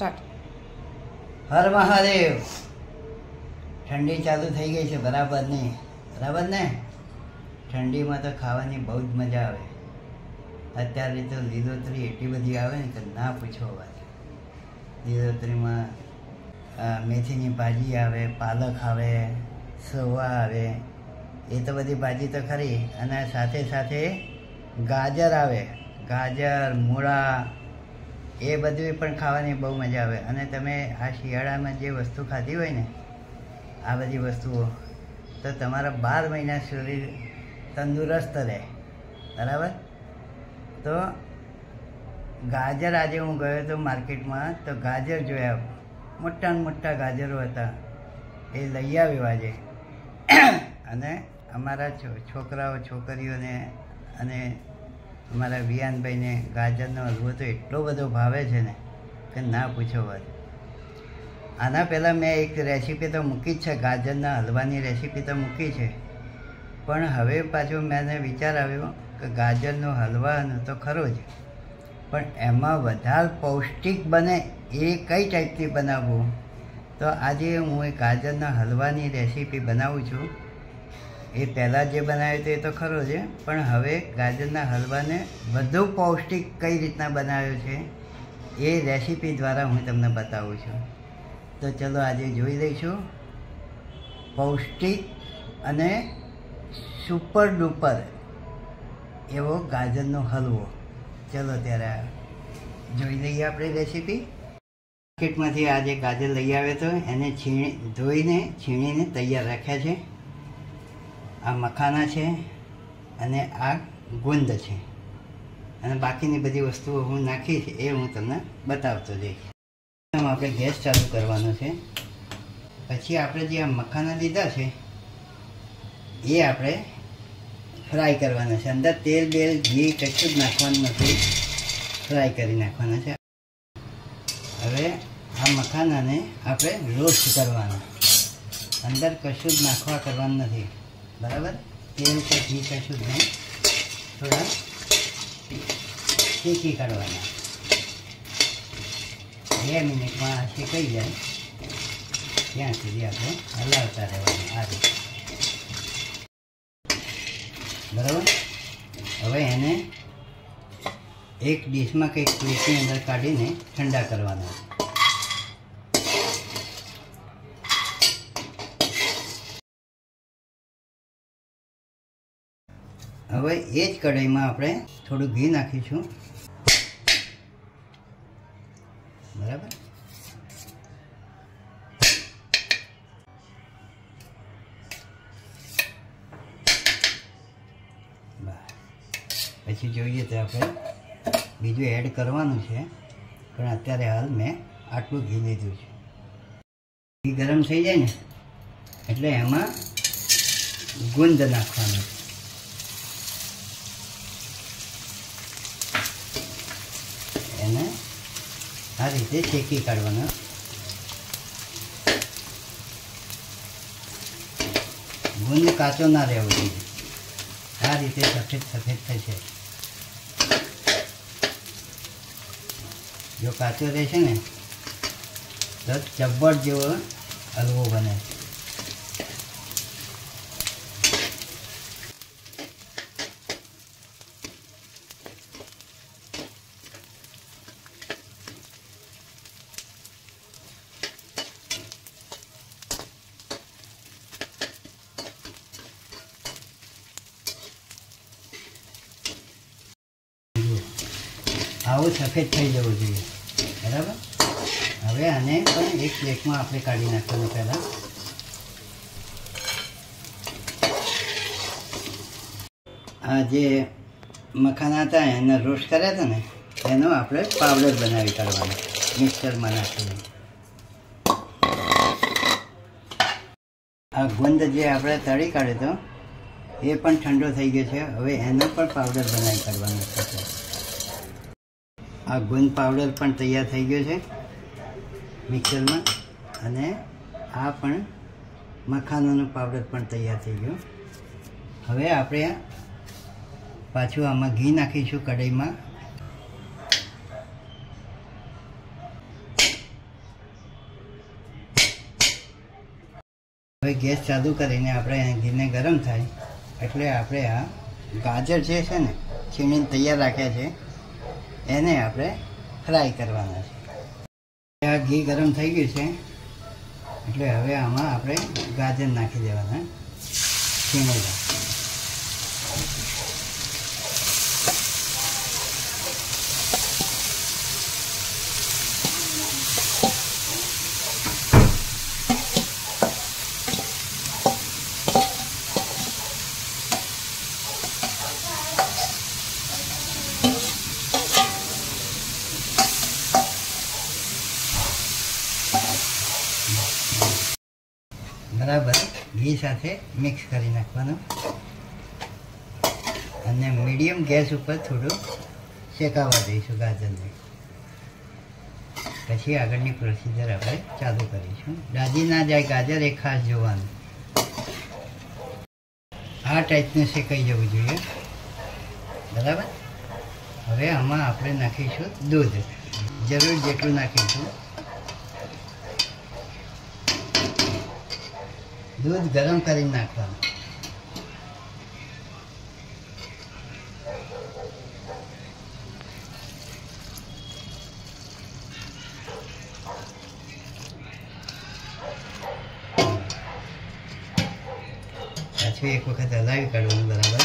હર મહાદેવ। ઠંડી ચાલુ થઈ ગઈ છે બરાબર ને। ઠંડીમાં તો ખાવાની બહુ જ મજા આવે। અત્યારે તો લીલોતરી એટલી બધી આવે ને કે ના પૂછો વાત। લીલોતરીમાં મેથીની ભાજી આવે, પાલક આવે, સવા આવે, એ તો બધી ભાજી તો ખરી, અને સાથે સાથે ગાજર આવે, ગાજર, મૂળા, એ બધું પણ ખાવાની બહુ મજા આવે। અને તમે આ શિયાળામાં જે વસ્તુ ખાધી હોય ને, આ બધી વસ્તુઓ, તો તમારા 12 મહિના શરીર તંદુરસ્ત રહે, બરાબર। તો ગાજર આજે હું ગયો હતો માર્કેટમાં, તો ગાજર જોયા, મોટા મોટા ગાજરો હતા, એ લઈ આવ્યો આજે। અને અમારા છોકરાઓ છોકરીઓને અને અમારા વિયાનભાઈને ગાજરનો હલવો તો એટલો બધો ભાવે છે ને કે ના પૂછો વાત। આના પહેલાં મેં એક રેસીપી તો મૂકી જ છે, ગાજરના હલવાની રેસીપી તો મૂકી છે, પણ હવે પાછું મને વિચાર આવ્યો કે ગાજરનો હલવાનો તો ખરો જ, પણ એમાં વધારે પૌષ્ટિક બને એ કઈ ટાઈપથી બનાવવું, તો આજે હું એ ગાજરના હલવાની રેસીપી બનાવું છું। એ પહેલાં જે બનાવ્યું હતું એ તો ખરો છે, પણ હવે ગાજરના હલવાને વધુ પૌષ્ટિક કઈ રીતના બનાવ્યો છે એ રેસીપી દ્વારા હું તમને બતાવું છું। તો ચલો આજે જોઈ લઈશું પૌષ્ટિક અને સુપર ડુપર એવો ગાજરનો હલવો। ચલો ત્યારે જોઈ લઈએ આપણી રેસીપી। માર્કેટમાંથી આજે ગાજર લઈ આવ્યો તો એને ધોઈને છીણીને તૈયાર રાખ્યા છે। આ મખાના છે અને આ ગુંદ છે, અને બાકીની બધી વસ્તુઓ હું નાખીશ એ હું તમને બતાવતો જઈશ। આપણે ગેસ ચાલુ કરવાનો છે, પછી આપણે જે આ મખાના લીધા છે એ આપણે ફ્રાય કરવાના છે। અંદર તેલ બેલ ઘી કશું જ નાખવાનું નથી, ફ્રાય કરી નાખવાના છે। હવે આ મખાનાને આપણે રોસ્ટ કરવાના, અંદર કશું જ નાખવા કરવાનું નથી, બરાબર। તેલ કે ઘી કશું જ નહીં, થોડા શેકી કાઢવાના। 2 મિનિટમાં આ શેકાઈ જાય ત્યાં સુધી આપણે હલાવતા રહેવાનું આ રીતે, બરાબર। હવે એને એક ડીશમાં કંઈક પ્લેટની અંદર કાઢીને ઠંડા કરવાના। હવે એ જ કઢાઈમાં આપણે થોડું ઘી નાખીશું, બરાબર। પછી જોઈએ તો આપણે બીજું એડ કરવાનું છે, પણ અત્યારે હાલ મેં આટલું ઘી લીધું છે। ઘી ગરમ થઈ જાય ને એટલે એમાં ગુંદ નાખવાનું છે, એને આ રીતે શેકી કાઢવાના। ગુંદ કાચો ના રહેવો જોઈએ, આ રીતે સફેદ સફેદ થશે। જો કાચો રહેશે ને તો ચબ્બડ જેવો હલવો બને। આવું સફેદ થઈ જવું જોઈએ, બરાબર। હવે આને પણ એક પ્લેટમાં આપણે કાઢી નાખવાનું। પહેલાં આ જે મખાના હતા એને રોસ્ટ કર્યા હતા ને એનો આપણે પાવડર બનાવી કાઢવાનો, મિક્સરમાં નાખીને। આ ગુંદ જે આપણે તળી કાઢ્યો હતો એ પણ ઠંડો થઈ ગયો છે, હવે એનો પણ પાવડર બનાવી કાઢવાનો છે। આ ગુંદ પાવડર પણ તૈયાર થઈ ગયો છે મિક્સરમાં, અને આ પણ મખાનાનો પાવડર પણ તૈયાર થઈ ગયો। હવે આપણે પાછું આમાં ઘી નાખીશું કઢાઈમાં, હવે ગેસ ચાલુ કરીને આપણે ઘીને ગરમ થાય એટલે આપણે આ ગાજર જે છે ને છીણીને તૈયાર રાખ્યા છે એને આપણે ફ્રાય કરવાના છે. આ ઘી ગરમ થઈ ગયું છે એટલે હવે આમાં આપણે ગાજર નાખી દેવાના છીણેલા. બરાબર ઘી સાથે મિક્સ કરી નાખવાનું અને મીડિયમ ગેસ ઉપર થોડું શેકાવા દઈશું ગાજરને. પછી આગળની પ્રોસિજર આપણે ચાલુ કરીશું. દાજી ના જાય ગાજર એ ખાસ જોવાનું. આ ટાઈપનું શેકાઈ જવું જોઈએ. બરાબર. હવે આમાં આપણે નાખીશું દૂધ. જરૂર જેટલું નાખીશું. દૂધ ગરમ કરીને નાખવાનું. પાછું એક વખત હલાવી કાઢવાનું. બરાબર.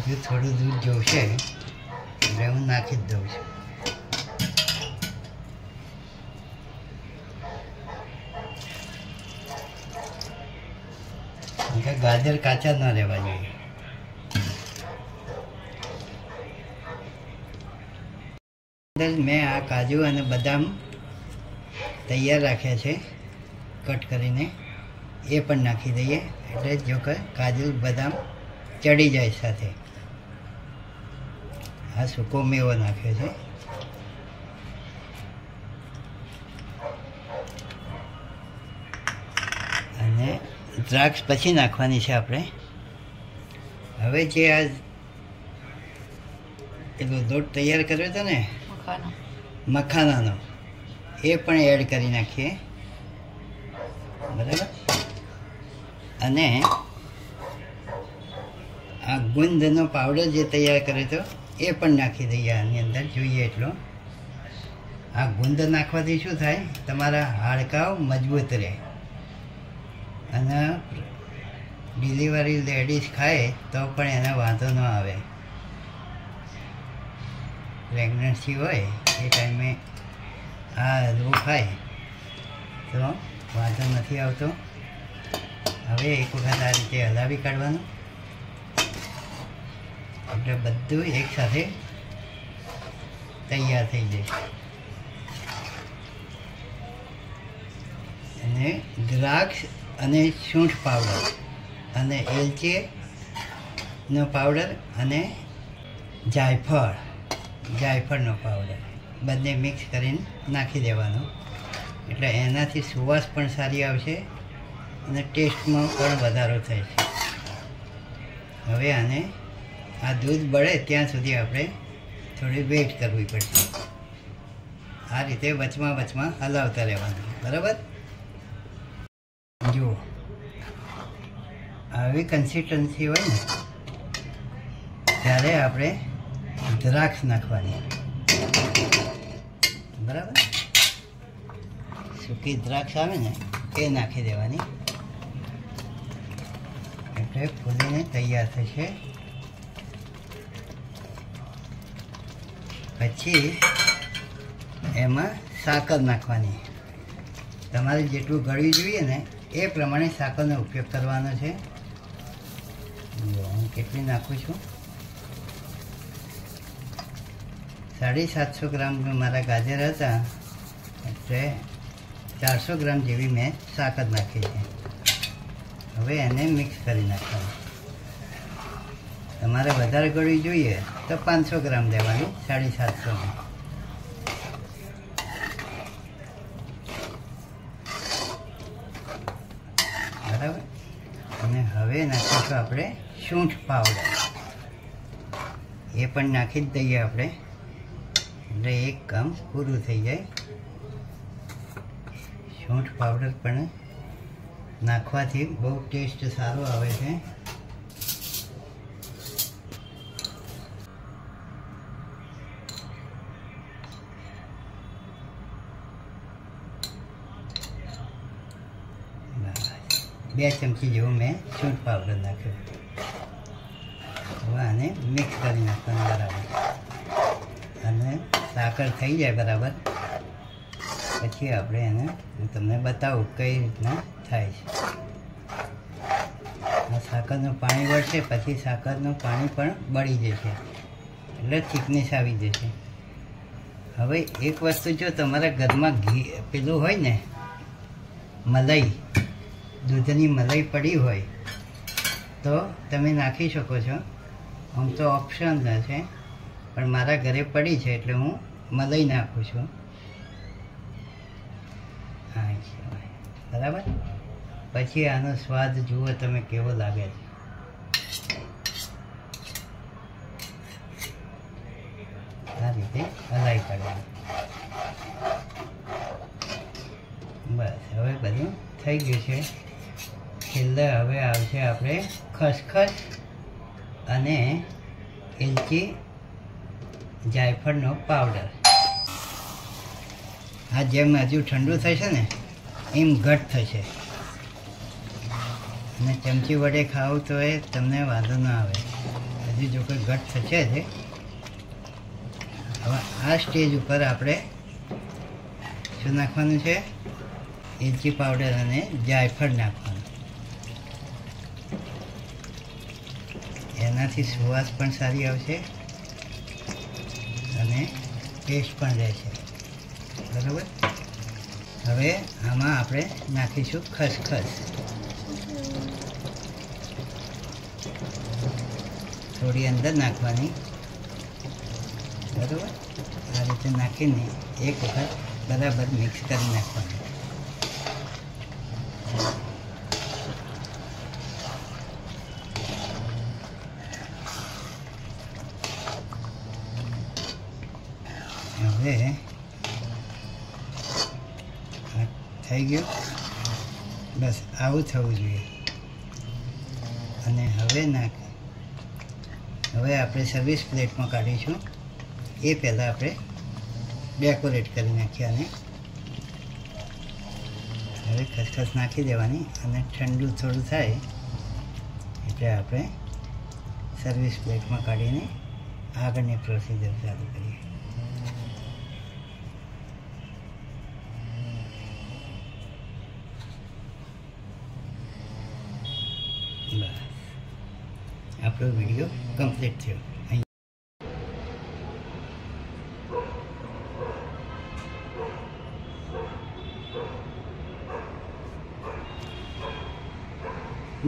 હજુ થોડું દૂધ જોશે એટલે હું નાખી જ દઉં છું. ગાજર કાચા ન રહેવા જોઈએ. મેં આ કાજુ અને બદામ તૈયાર રાખ્યા છે કટ કરીને, એ પણ નાખી દઈએ એટલે જો કે કાજુ બદામ ચડી જાય સાથે. આ સૂકો મેવો નાખ્યો છે. અને દ્રાક્ષ પછી નાખવાની છે આપણે. હવે જે આ પેલો લોટ તૈયાર કર્યો હતો ને મખાનાનો, એ પણ એડ કરી નાખીએ. બરાબર. અને આ ગુંદનો પાવડર જે તૈયાર કર્યો હતો એ પણ નાખી દઈએ આની અંદર, જોઈએ એટલો. આ ગુંદ નાખવાથી શું થાય, તમારા હાડકાઓ મજબૂત રહે. અને ડિલિવરી લેડીઝ ખાય તો પણ એને વાંધો ન આવે. પ્રેગ્નન્સી હોય એ ટાઈમે આ હલવો ખાય તો વાંધો નથી આવતો. હવે એક વખત આ રીતે હલાવી કાઢવાનું એટલે બધું એકસાથે તૈયાર થઈ જશે. અને દ્રાક્ષ અને સૂંઠ પાવડર અને એલચીનો પાવડર અને જાયફળનો પાવડર બંને મિક્સ કરીને નાખી દેવાનો. એટલે એનાથી સુવાસ પણ સારી આવશે અને ટેસ્ટમાં પણ વધારો થાય છે. હવે આને આ દૂધ બળે ત્યાં સુધી આપણે થોડી વેઇટ કરવી પડશે. આ રીતે વચમાં હલાવતા રહેવાનું. બરાબર. જુઓ, આવી કન્સિસ્ટન્સી હોય ને ત્યારે આપણે દ્રાક્ષ નાખવાની. બરાબર. સૂકી દ્રાક્ષ આવે ને એ નાખી દેવાની એટલે ફૂલીને તૈયાર થશે. પછી એમાં સાકર નાખવાની. તમારે જેટલું ગળ્યું જોઈએ ને એ પ્રમાણે સાકરનો ઉપયોગ કરવાનો છે. હું કેટલી નાખું છું, 750 ગ્રામ મારા ગાજર હતા એટલે 400 ગ્રામ જેવી મેં સાકર નાખી છે. હવે એને મિક્સ કરી નાખવાનું. તમારે વધારે ગળ્યું જોઈએ તો 500 ગ્રામ લેવાની, 750. બરાબર. અને હવે નાખીશું આપણે સૂંઠ પાવડર. એ પણ નાખી જ દઈએ આપણે, એટલે એક કામ પૂરું થઈ જાય. સૂંઠ પાવડર પણ નાખવાથી બહુ ટેસ્ટ સારો આવે છે. બે ચમચી જેવું મેં સૂંઠ પાવડર નાખ્યો. હવે આને મિક્સ કરી નાખવાનું બરાબર, અને સાકર થઈ જાય બરાબર પછી આપણે એને હું તમને બતાવું કઈ રીતના થાય છે. આ સાકરનું પાણી વળશે, પછી સાકરનું પાણી પણ બળી જશે, એટલે થિકનેસ આવી જશે. હવે એક વસ્તુ, જો તમારા ઘરમાં ઘી પેલું હોય ને મલાઈ, દૂધની મલાઈ પડી હોય તો તમે નાખી શકો છો. આમ તો ઓપ્શન છે, પણ મારા ઘરે પડી છે એટલે હું મલાઈ નાખું છું. હા, બરાબર. પછી આનો સ્વાદ જુઓ તમે કેવો લાગે છે. આ રીતે હલાઈ કાઢવાનું. બસ, હવે બધું થઈ ગયું છે. છેલ્લે હવે આવશે આપણે ખસખસ અને એલચી જાયફળનો પાવડર. આ જેમ હજુ ઠંડુ થશે ને એમ ઘટ થશે, અને ચમચી વડે ખાવું તો એ તમને વાંધો ના આવે. હજુ જો કોઈ ઘટ થશે જ. હવે આ સ્ટેજ ઉપર આપણે શું નાખવાનું છે? એલચી પાવડર અને જાયફળ નાખવાનું. એનાથી સુવાસ પણ સારી આવશે અને ટેસ્ટ પણ રહેશે. બરાબર. હવે આમાં આપણે નાખીશું ખસખસ. થોડી અંદર નાખવાની. બરાબર. આ રીતે નાખીને એક વખત બરાબર મિક્સ કરી નાખવાનું. હવે થઈ ગયું. બસ આવું થવું જોઈએ. અને હવે આપણે સર્વિસ પ્લેટમાં કાઢીશું. એ પહેલાં આપણે ડેકોરેટ કરી નાખીએ. અને હવે ખસખસ નાખી દેવાની, અને ઠંડુ થોડું થાય એટલે આપણે સર્વિસ પ્લેટમાં કાઢીને આગળની પ્રોસિજર ચાલુ કરીએ. બસ, આપણો વિડીયો કમ્પ્લીટ થયો.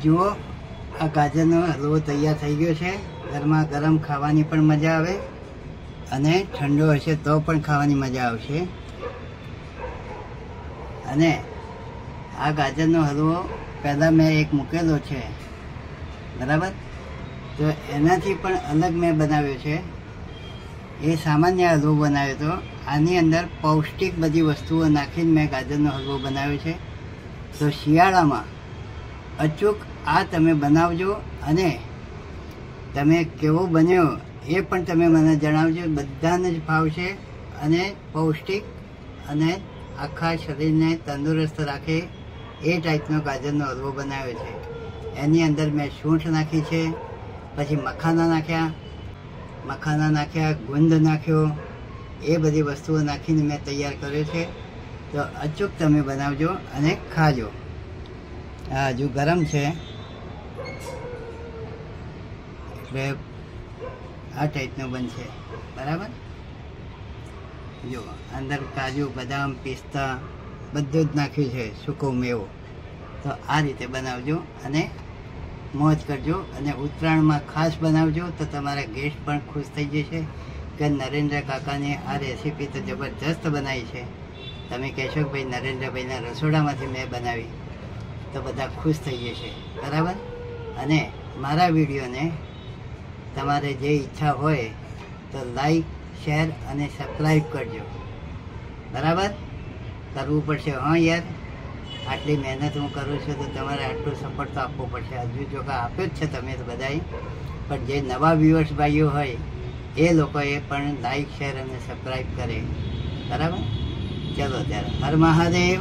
જુઓ, આ ગાજરનો હલવો તૈયાર થઈ ગયો છે. ગરમા ગરમ ખાવાની પણ મજા આવે, અને ઠંડો હશે તો પણ ખાવાની મજા આવશે. અને આ ગાજરનો હલવો પહેલાં મેં એક મૂકેલો છે, બરાબર. તો એનાથી પણ અલગ મેં બનાવ્યો છે. એ સામાન્ય હલવો બનાવ્યો હતો. આની અંદર પૌષ્ટિક બધી વસ્તુઓ નાખીને મેં ગાજરનો હલવો બનાવ્યો છે. તો શિયાળામાં અચૂક આ તમે બનાવજો, અને તમે કેવો બન્યો એ પણ તમે મને જણાવજો. બધાને જ ભાવશે, અને પૌષ્ટિક અને આખા શરીરને તંદુરસ્ત રાખે એ ટાઈપનો ગાજરનો હલવો બનાવ્યો છે. એની અંદર મેં સૂંઠ નાખી છે, પછી મખાના નાખ્યા, ગુંદ નાખ્યો, એ બધી વસ્તુઓ નાખીને મેં તૈયાર કર્યો છે. તો અચૂક તમે બનાવજો અને ખાજો. આ હજુ ગરમ છે એટલે આ ટાઈપનું બનશે, બરાબર. જો અંદર કાજુ, બદામ, પિસ્તા બધું જ નાખ્યું છે, સૂકો મેવો. તો આ રીતે બનાવજો અને મોજ કરજો. અને ઉત્તરાયણમાં ખાસ બનાવજો તો તમારા ગેસ્ટ પણ ખુશ થઈ જશે કે નરેન્દ્ર કાકાને આ રેસીપી તો જબરજસ્ત બનાવી છે. તમે કહેશો કે ભાઈ નરેન્દ્રભાઈના રસોડામાંથી મેં બનાવી, તો બધા ખુશ થઈ જશે, બરાબર. અને મારા વિડીયોને તમારે જે ઈચ્છા હોય તો લાઈક, શેર અને સબસ્ક્રાઈબ કરજો. બરાબર? કરવું પડશે. હા યાર, આટલી મહેનત હું કરું છું તો તમારે આટલું સપોર્ટ તો આપવો પડશે. હજુ જો કે આપ્યો જ છે તમે તો બધાએ, પણ જે નવા વ્યુઅર્સ ભાઈઓ હોય એ લોકોએ પણ લાઈક, શેર અને સબસ્ક્રાઈબ કરે. બરાબર? ચલો ત્યારે, હર મહાદેવ.